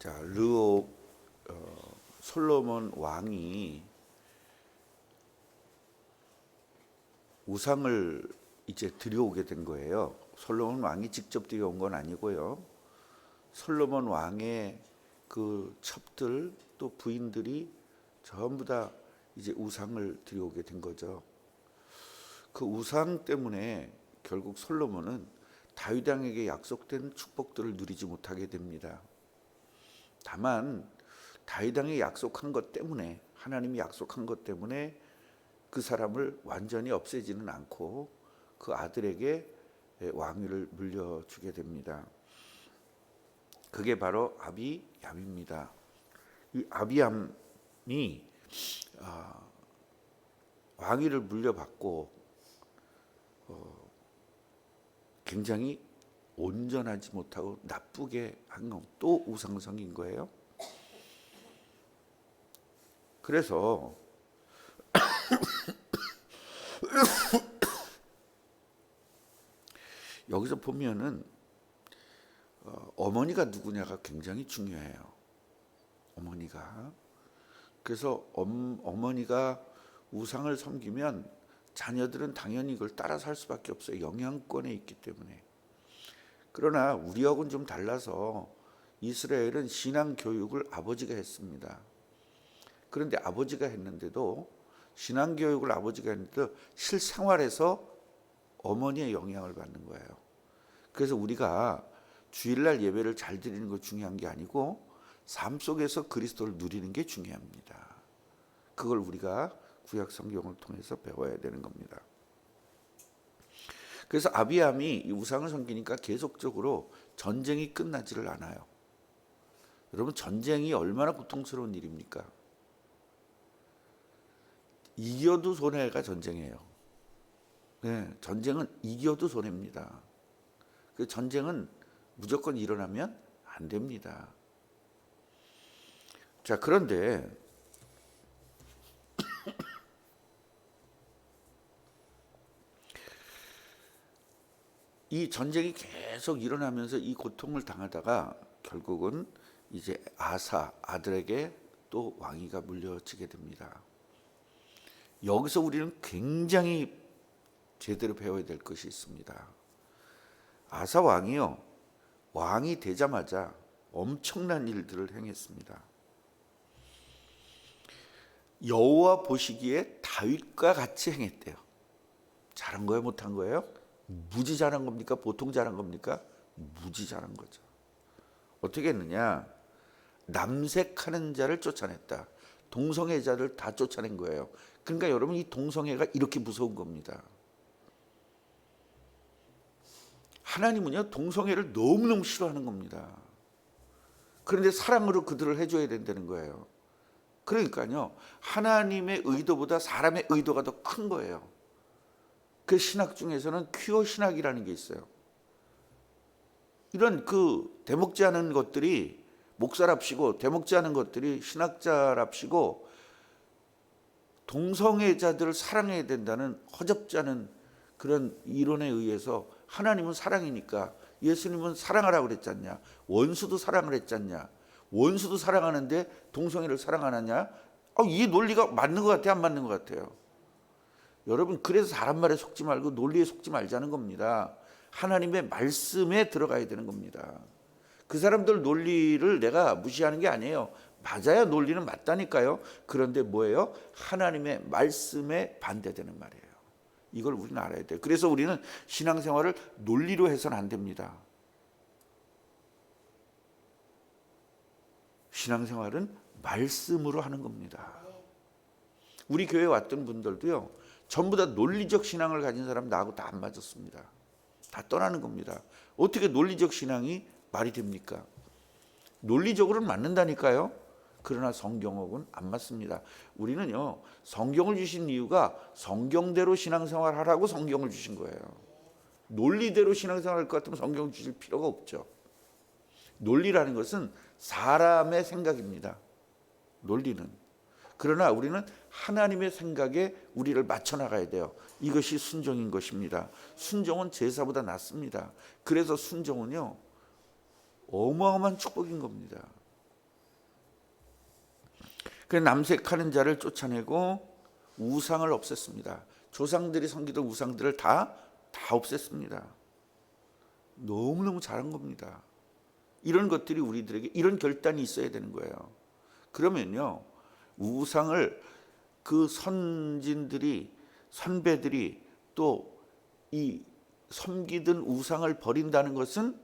자, 르호 솔로몬 왕이 우상을 이제 들여오게 된 거예요. 솔로몬 왕이 직접 들여온 건 아니고요. 솔로몬 왕의 그 첩들 또 부인들이 전부 다 이제 우상을 들여오게 된 거죠. 그 우상 때문에 결국 솔로몬은 다윗 왕에게 약속된 축복들을 누리지 못하게 됩니다. 다만 다윗 왕이 약속한 것 때문에, 하나님이 약속한 것 때문에 그 사람을 완전히 없애지는 않고 그 아들에게 왕위를 물려주게 됩니다. 그게 바로 아비얌입니다. 이 아비얌이 왕위를 물려받고 굉장히 온전하지 못하고 나쁘게 한 건 또 우상성인 거예요. 그래서 여기서 보면은 어머니가 누구냐가 굉장히 중요해요. 어머니가. 그래서 어머니가 우상을 섬기면 자녀들은 당연히 이걸 따라 살 수밖에 없어요. 영향권에 있기 때문에. 그러나 우리하고는 좀 달라서 이스라엘은 신앙 교육을 아버지가 했습니다. 그런데 아버지가 했는데도, 신앙 교육을 아버지가 했는데도 실생활에서 어머니의 영향을 받는 거예요. 그래서 우리가 주일날 예배를 잘 드리는 거 중요한 게 아니고 삶 속에서 그리스도를 누리는 게 중요합니다. 그걸 우리가 구약 성경을 통해서 배워야 되는 겁니다. 그래서 아비암이 이 우상을 섬기니까 계속적으로 전쟁이 끝나지를 않아요. 여러분, 전쟁이 얼마나 고통스러운 일입니까? 이겨도 손해가 전쟁이에요. 네, 전쟁은 이겨도 손해입니다. 그 전쟁은 무조건 일어나면 안 됩니다. 자, 그런데 이 전쟁이 계속 일어나면서 이 고통을 당하다가 결국은 이제 아사 아들에게 또 왕위가 물려지게 됩니다. 여기서 우리는 굉장히 제대로 배워야 될 것이 있습니다. 아사 왕이요, 왕이 되자마자 엄청난 일들을 행했습니다. 여호와 보시기에 다윗과 같이 행했대요. 잘한 거예요, 못한 거예요? 무지 잘한 겁니까? 보통 잘한 겁니까? 무지 잘한 거죠. 어떻게 했느냐? 남색하는 자를 쫓아냈다. 동성애자를 다 쫓아낸 거예요. 그러니까 여러분, 이 동성애가 이렇게 무서운 겁니다. 하나님은요, 동성애를 너무너무 싫어하는 겁니다. 그런데 사랑으로 그들을 해줘야 된다는 거예요. 그러니까요, 하나님의 의도보다 사람의 의도가 더 큰 거예요. 그 신학 중에서는 퀴어 신학이라는 게 있어요. 이런 그 대먹지 않은 것들이 목사랍시고, 대먹지 않은 것들이 신학자랍시고, 동성애자들을 사랑해야 된다는 허접지 않은 그런 이론에 의해서, 하나님은 사랑이니까 예수님은 사랑하라고 그랬잖냐, 원수도 사랑을 했잖냐, 원수도 사랑하는데 동성애를 사랑 안 하냐? 이 논리가 맞는 것 같아요, 안 맞는 것 같아요? 여러분, 그래서 사람 말에 속지 말고 논리에 속지 말자는 겁니다. 하나님의 말씀에 들어가야 되는 겁니다. 그 사람들 논리를 내가 무시하는 게 아니에요. 맞아야 논리는 맞다니까요. 그런데 뭐예요? 하나님의 말씀에 반대되는 말이에요. 이걸 우리는 알아야 돼요. 그래서 우리는 신앙생활을 논리로 해서는 안 됩니다. 신앙생활은 말씀으로 하는 겁니다. 우리 교회에 왔던 분들도요, 전부 다 논리적 신앙을 가진 사람 나하고 다 안 맞았습니다. 다 떠나는 겁니다. 어떻게 논리적 신앙이 말이 됩니까? 논리적으로는 맞는다니까요. 그러나 성경하고는 안 맞습니다. 우리는요, 성경을 주신 이유가 성경대로 신앙생활 하라고 성경을 주신 거예요. 논리대로 신앙생활 할 것 같으면 성경을 주실 필요가 없죠. 논리라는 것은 사람의 생각입니다. 논리는. 그러나 우리는 하나님의 생각에 우리를 맞춰 나가야 돼요. 이것이 순종인 것입니다. 순종은 제사보다 낫습니다. 그래서 순종은요, 어마어마한 축복인 겁니다. 그래서 남색하는 자를 쫓아내고 우상을 없앴습니다. 조상들이 섬기던 우상들을 다 없앴습니다. 너무너무 잘한 겁니다. 이런 것들이 우리들에게 이런 결단이 있어야 되는 거예요. 그러면요, 우상을 그 선진들이, 선배들이 또 이 섬기던 우상을 버린다는 것은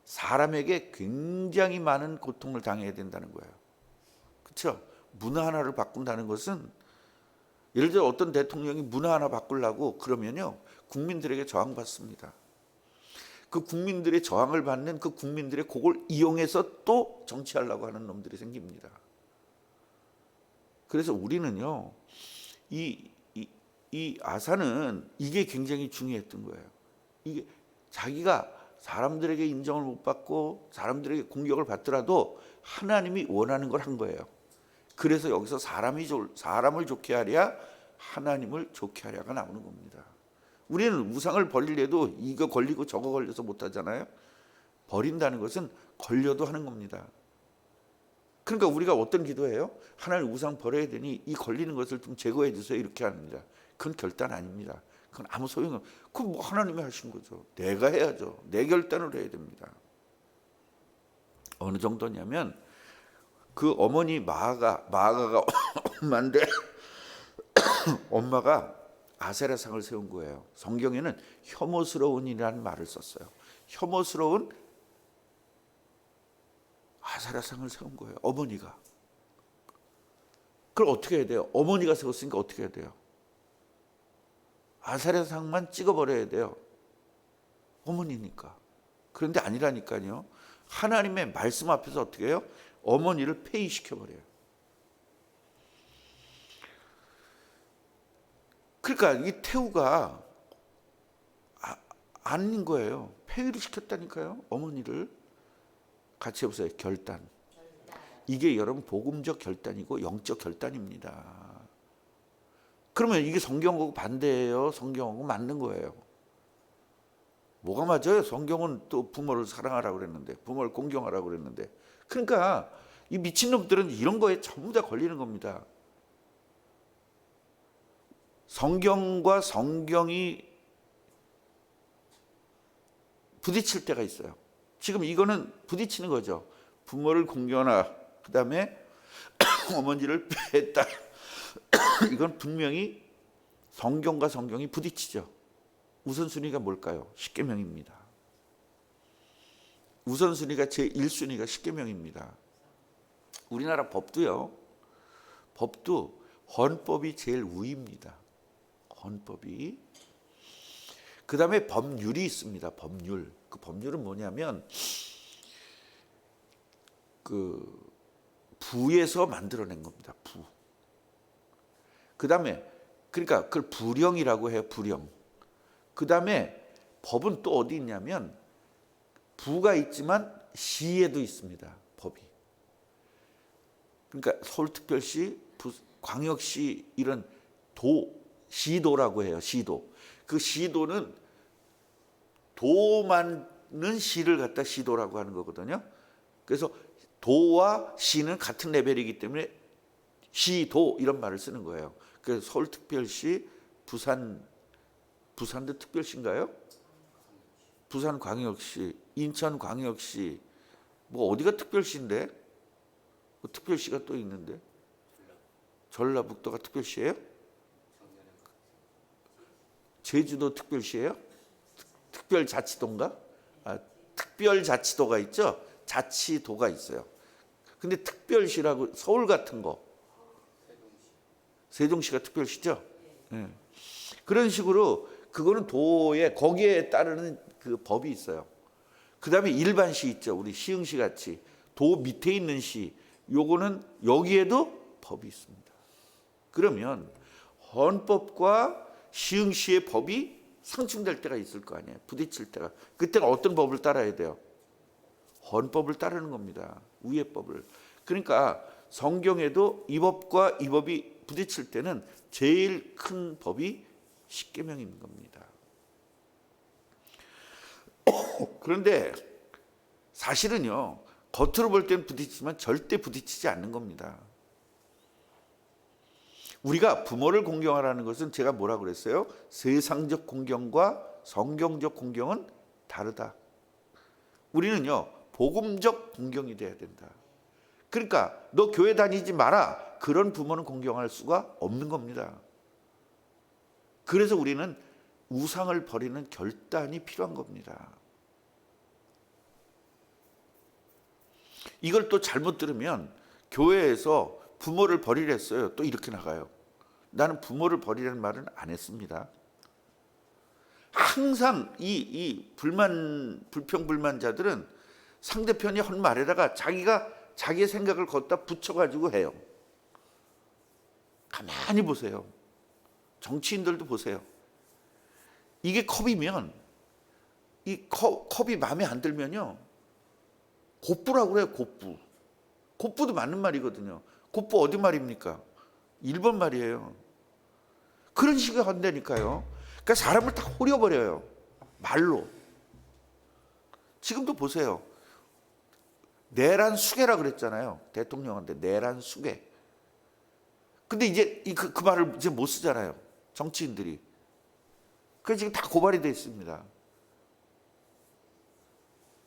사람에게 굉장히 많은 고통을 당해야 된다는 거예요. 그렇죠? 문화 하나를 바꾼다는 것은, 예를 들어 어떤 대통령이 문화 하나 바꾸려고 그러면요, 국민들에게 저항받습니다. 그 국민들의 저항을 받는 그 국민들의 그걸 이용해서 또 정치하려고 하는 놈들이 생깁니다. 그래서 우리는요, 이 아사는 이게 굉장히 중요했던 거예요. 이게 자기가 사람들에게 인정을 못 받고 사람들에게 공격을 받더라도 하나님이 원하는 걸 한 거예요. 그래서 여기서 사람을 좋게 하랴 하나님을 좋게 하랴가 나오는 겁니다. 우리는 우상을 버리려도 이거 걸리고 저거 걸려서 못 하잖아요. 버린다는 것은 걸려도 하는 겁니다. 그러니까 우리가 어떤 기도해요? 하나님 우상 버려야 되니 이 걸리는 것을 좀 제거해 주세요, 이렇게 합니다. 그건 결단 아닙니다. 그건 아무 소용은, 그건 뭐 하나님이 하신 거죠. 내가 해야죠. 내 결단을 해야 됩니다. 어느 정도냐면 그 어머니 마아가가 엄마인데 엄마가 아세라상을 세운 거예요. 성경에는 혐오스러운이라는 말을 썼어요. 혐오스러운 아세라상을 세운 거예요, 어머니가. 그럼 어떻게 해야 돼요? 어머니가 세웠으니까 어떻게 해야 돼요? 아세라상만 찍어버려야 돼요. 어머니니까. 그런데 아니라니까요. 하나님의 말씀 앞에서 어떻게 해요? 어머니를 폐위시켜버려요. 그러니까 이 태우가 아닌 거예요. 폐위를 시켰다니까요, 어머니를. 같이 해보세요. 결단. 이게 여러분 복음적 결단이고 영적 결단입니다. 그러면 이게 성경하고 반대예요? 성경하고 맞는 거예요? 뭐가 맞아요? 성경은 또 부모를 사랑하라고 그랬는데, 부모를 공경하라고 그랬는데. 그러니까 이 미친놈들은 이런 거에 전부 다 걸리는 겁니다. 성경과 성경이 부딪힐 때가 있어요. 지금 이거는 부딪히는 거죠. 부모를 공경하라, 그 다음에 어머니를 뺐다. 이건 분명히 성경과 성경이 부딪히죠. 우선순위가 뭘까요? 십계명입니다. 우선순위가 제1순위가 십계명입니다. 우리나라 법도요, 법도 헌법이 제일 우위입니다. 헌법이. 그 다음에 법률이 있습니다. 법률. 그 법률은 뭐냐면 그 부에서 만들어낸 겁니다. 부. 그 다음에 그러니까 그걸 부령이라고 해요. 부령. 그 다음에 법은 또 어디 있냐면 부가 있지만 시에도 있습니다. 법이. 그러니까 서울특별시, 광역시 이런 시도라고 해요. 시도. 그 시도는 도 많은 시를 갖다 시도라고 하는 거거든요. 그래서 도와 시는 같은 레벨이기 때문에 시도 이런 말을 쓰는 거예요. 그래서 서울특별시, 부산도 특별시인가요? 부산광역시, 인천광역시, 뭐 어디가 특별시인데? 뭐 특별시가 또 있는데? 전라북도가 특별시예요? 제주도 특별시예요? 특별자치도인가? 특별자치도가 있죠? 자치도가 있어요. 근데 특별시라고 서울 같은 거, 세종시가 특별시죠? 네. 그런 식으로 그거는 도에 거기에 따르는 그 법이 있어요. 그 다음에 일반시 있죠. 우리 시흥시 같이 도 밑에 있는 시, 요거는 여기에도 법이 있습니다. 그러면 헌법과 시흥시의 법이 상충될 때가 있을 거 아니에요. 부딪힐 때가. 그때는 어떤 법을 따라야 돼요? 헌법을 따르는 겁니다. 위의 법을. 그러니까 성경에도 이 법과 이 법이 부딪힐 때는 제일 큰 법이 십계명인 겁니다. 그런데 사실은요, 겉으로 볼 때는 부딪히지만 절대 부딪히지 않는 겁니다. 우리가 부모를 공경하라는 것은 제가 뭐라 그랬어요? 세상적 공경과 성경적 공경은 다르다. 우리는요, 복음적 공경이 돼야 된다. 그러니까 너 교회 다니지 마라, 그런 부모는 공경할 수가 없는 겁니다. 그래서 우리는 우상을 버리는 결단이 필요한 겁니다. 이걸 또 잘못 들으면 교회에서 부모를 버리랬어요, 또 이렇게 나가요. 나는 부모를 버리라는 말은 안 했습니다. 항상 이 불평불만자들은 상대편이 한 말에다가 자기의 생각을 걷다 붙여가지고 해요. 가만히 보세요. 정치인들도 보세요. 이게 컵이면, 이 컵이 마음에 안 들면요, 곱부라고 그래요. 곱부도 맞는 말이거든요. 곱부 어디 말입니까? 일본 말이에요. 그런 식으로 한다니까요. 그러니까 사람을 다 호려버려요, 말로. 지금도 보세요. 내란 수괴라 그랬잖아요, 대통령한테. 내란 수괴. 근데 이제 그 말을 이제 못 쓰잖아요, 정치인들이. 그래서 지금 다 고발이 돼 있습니다.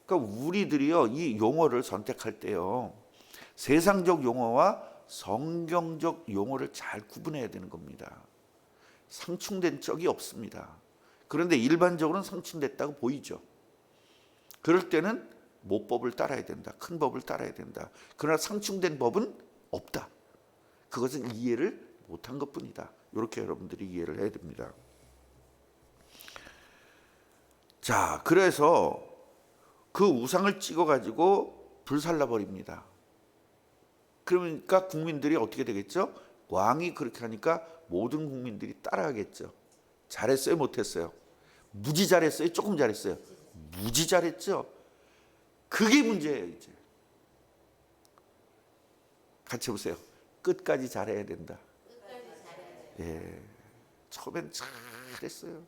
그러니까 우리들이요, 이 용어를 선택할 때요, 세상적 용어와 성경적 용어를 잘 구분해야 되는 겁니다. 상충된 적이 없습니다. 그런데 일반적으로는 상충됐다고 보이죠. 그럴 때는 모법을 따라야 된다. 큰 법을 따라야 된다. 그러나 상충된 법은 없다. 그것은 이해를 못한 것뿐이다. 이렇게 여러분들이 이해를 해야 됩니다. 자, 그래서 그 우상을 찍어가지고 불살라 버립니다. 그러니까 국민들이 어떻게 되겠죠? 왕이 그렇게 하니까 모든 국민들이 따라하겠죠. 잘했어요, 못했어요? 무지 잘했어요, 조금 잘했어요? 무지 잘했죠. 그게 문제예요. 이제 같이 보세요. 끝까지 잘해야 된다. 예, 처음엔 잘했어요.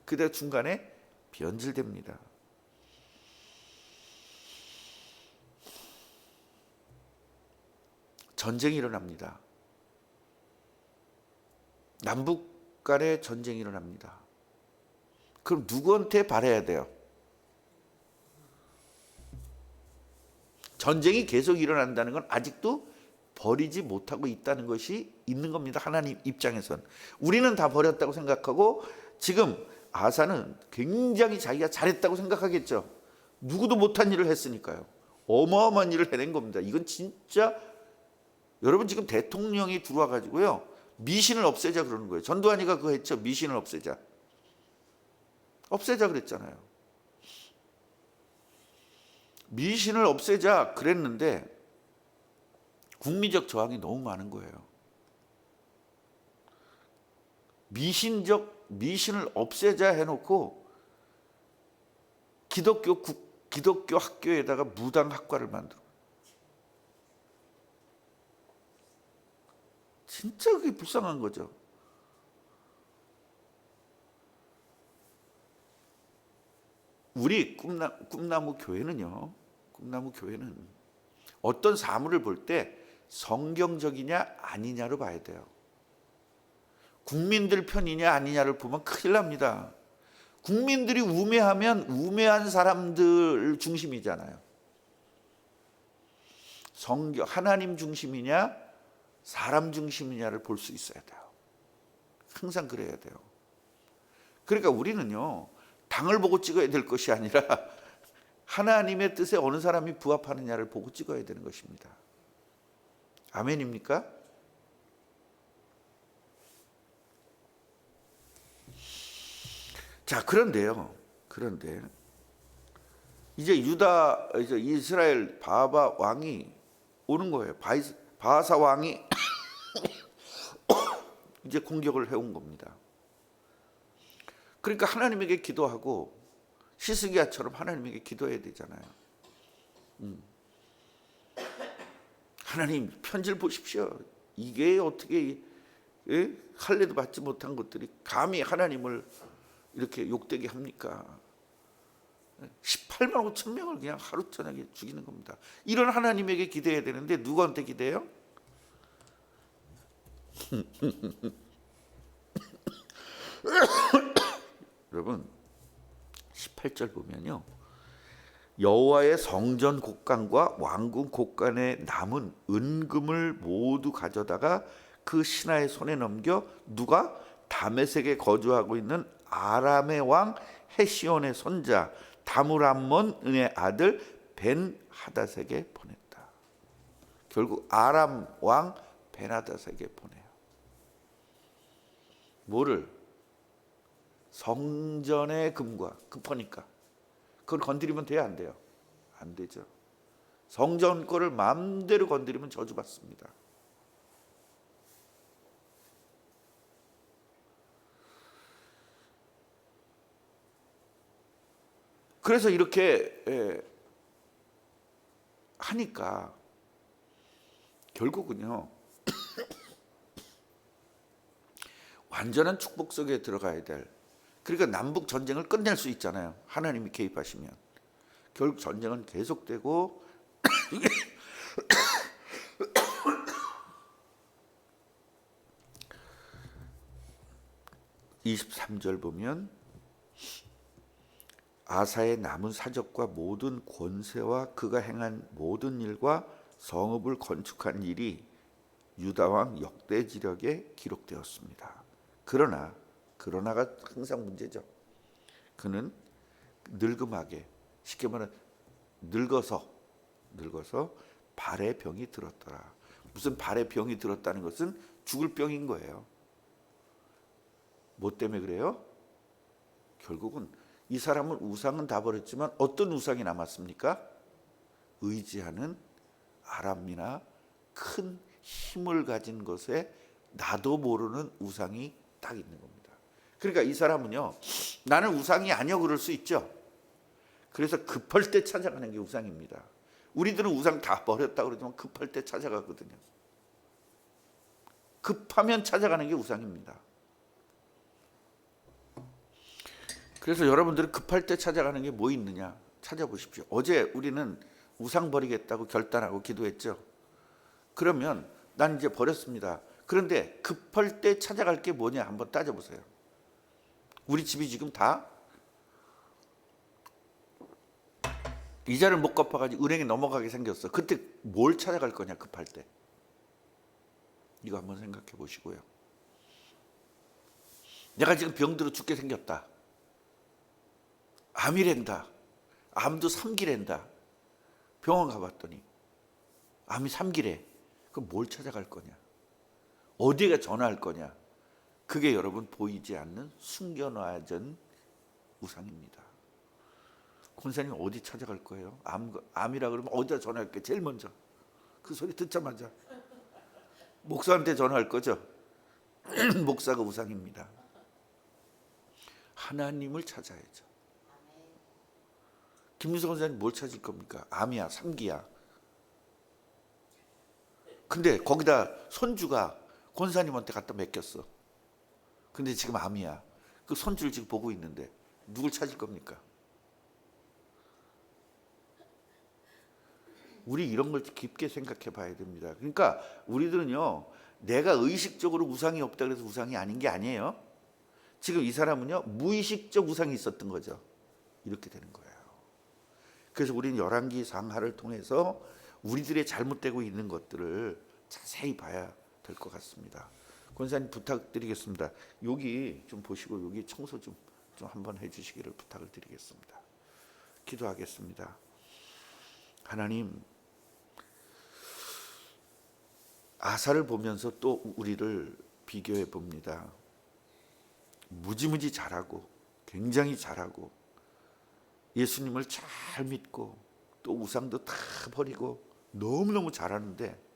그대로 중간에 변질됩니다. 전쟁이 일어납니다. 남북 간에 전쟁이 일어납니다. 그럼 누구한테 바라야 돼요? 전쟁이 계속 일어난다는 건 아직도 버리지 못하고 있다는 것이 있는 겁니다. 하나님 입장에선. 우리는 다 버렸다고 생각하고 지금 아사는 굉장히 자기가 잘했다고 생각하겠죠. 누구도 못한 일을 했으니까요. 어마어마한 일을 해낸 겁니다. 이건 진짜, 여러분 지금 대통령이 들어와 가지고요, 미신을 없애자 그러는 거예요. 전두환이가 그거 했죠. 미신을 없애자. 없애자 그랬잖아요. 미신을 없애자 그랬는데 국민적 저항이 너무 많은 거예요. 미신을 없애자 해놓고 기독교 학교에다가 무당 학과를 만들어. 진짜 그게 불쌍한 거죠. 우리 꿈나무 교회는요, 꿈나무 교회는 어떤 사물을 볼 때 성경적이냐 아니냐로 봐야 돼요. 국민들 편이냐 아니냐를 보면 큰일 납니다. 국민들이 우매하면 우매한 사람들 중심이잖아요. 성경 하나님 중심이냐 사람 중심이냐를 볼 수 있어야 돼요. 항상 그래야 돼요. 그러니까 우리는요, 당을 보고 찍어야 될 것이 아니라 하나님의 뜻에 어느 사람이 부합하느냐를 보고 찍어야 되는 것입니다. 아멘입니까? 자, 그런데 이제 이스라엘 바하바 왕이 오는 거예요. 바하사 왕이 이제 공격을 해온 겁니다. 그러니까 하나님에게 기도하고 히스기야처럼 하나님에게 기도해야 되잖아요. 하나님 편지를 보십시오. 이게 어떻게 할례도 받지 못한 것들이 감히 하나님을 이렇게 욕되게 합니까? 18만 5천 명을 그냥 하루 저녁에 죽이는 겁니다. 이런 하나님에게 기대해야 되는데 누구한테 기대요? 여러분 18절 보면요, 여호와의 성전 곳간과 왕궁 곳간에 남은 은금을 모두 가져다가 그 신하의 손에 넘겨 누가 다메섹에 거주하고 있는 아람의 왕 헤시온의 손자 다므람몬의 아들 벤 하닷에게 보냈다. 결국 아람 왕 벤 하닷에게 보내요. 뭐를? 성전의 금과, 급하니까 그걸 건드리면 돼요, 안 돼요? 안 되죠. 성전 거를 마음대로 건드리면 저주받습니다. 그래서 이렇게 하니까 결국은요, 완전한 축복 속에 들어가야 될, 그러니까 남북 전쟁을 끝낼 수 있잖아요, 하나님이 개입하시면. 결국 전쟁은 계속되고 23절 보면 아사의 남은 사적과 모든 권세와 그가 행한 모든 일과 성읍을 건축한 일이 유다왕 역대지력에 기록되었습니다. 그러나가 항상 문제죠. 그는 늙음하게, 쉽게 말하면 늙어서 발에 병이 들었더라. 무슨 발에 병이 들었다는 것은 죽을 병인 거예요. 뭐 때문에 그래요? 결국은 이 사람은 우상은 다 버렸지만 어떤 우상이 남았습니까? 의지하는 아람이나 큰 힘을 가진 것에 나도 모르는 우상이 딱 있는 겁니다. 그러니까 이 사람은요, 나는 우상이 아니요 그럴 수 있죠. 그래서 급할 때 찾아가는 게 우상입니다. 우리들은 우상 다 버렸다 그러지만 급할 때 찾아가거든요. 급하면 찾아가는 게 우상입니다. 그래서 여러분들은 급할 때 찾아가는 게 뭐 있느냐 찾아보십시오. 어제 우리는 우상 버리겠다고 결단하고 기도했죠. 그러면 난 이제 버렸습니다. 그런데 급할 때 찾아갈 게 뭐냐 한번 따져보세요. 우리 집이 지금 다 이자를 못 갚아가지고 은행에 넘어가게 생겼어. 그때 뭘 찾아갈 거냐 급할 때. 이거 한번 생각해 보시고요. 내가 지금 병들어 죽게 생겼다. 암이란다. 암도 3기란다. 병원 가봤더니 암이 3기래. 그럼 뭘 찾아갈 거냐? 어디가 전화할 거냐? 그게 여러분 보이지 않는 숨겨놔진 우상입니다. 권사님 어디 찾아갈 거예요? 암이라 그러면 어디다 전화할게? 제일 먼저 그 소리 듣자마자 목사한테 전화할 거죠. 목사가 우상입니다. 하나님을 찾아야죠. 김민석 권사님 뭘 찾을 겁니까? 암이야, 3기야. 근데 거기다 손주가 권사님한테 갖다 맡겼어. 근데 지금 암이야. 그 손주를 지금 보고 있는데 누굴 찾을 겁니까? 우리 이런 걸 깊게 생각해 봐야 됩니다. 그러니까 우리들은요, 내가 의식적으로 우상이 없다 그래서 우상이 아닌 게 아니에요. 지금 이 사람은요, 무의식적 우상이 있었던 거죠. 이렇게 되는 거예요. 그래서 우리는 열왕기 상하를 통해서 우리들의 잘못되고 있는 것들을 자세히 봐야 될 것 같습니다. 권사님 부탁드리겠습니다. 여기 좀 보시고 여기 청소 좀 한번 해주시기를 부탁을 드리겠습니다. 기도하겠습니다. 하나님, 아사를 보면서 또 우리를 비교해 봅니다. 무지무지 잘하고 굉장히 잘하고 예수님을 잘 믿고 또 우상도 다 버리고 너무너무 잘하는데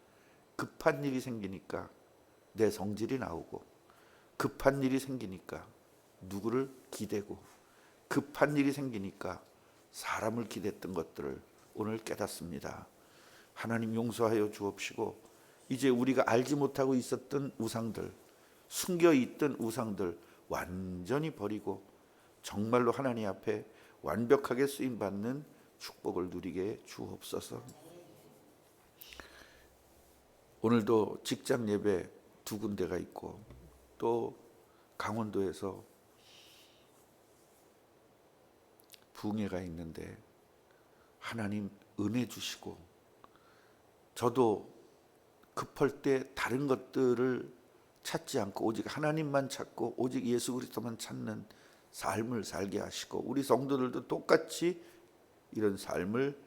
급한 일이 생기니까 내 성질이 나오고 급한 일이 생기니까 누구를 기대고 급한 일이 생기니까 사람을 기댔던 것들을 오늘 깨닫습니다. 하나님 용서하여 주옵시고 이제 우리가 알지 못하고 있었던 우상들, 숨겨있던 우상들 완전히 버리고 정말로 하나님 앞에 완벽하게 쓰임받는 축복을 누리게 주옵소서. 오늘도 직장 예배 두 군데가 있고 또 강원도에서 붕해가 있는데 하나님 은혜 주시고 저도 급할 때 다른 것들을 찾지 않고 오직 하나님만 찾고 오직 예수 그리스도만 찾는 삶을 살게 하시고 우리 성도들도 똑같이 이런 삶을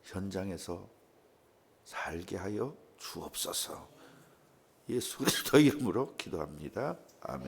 현장에서 살게 하여 주옵소서. 예수 그리스도 이름으로 기도합니다. 아멘.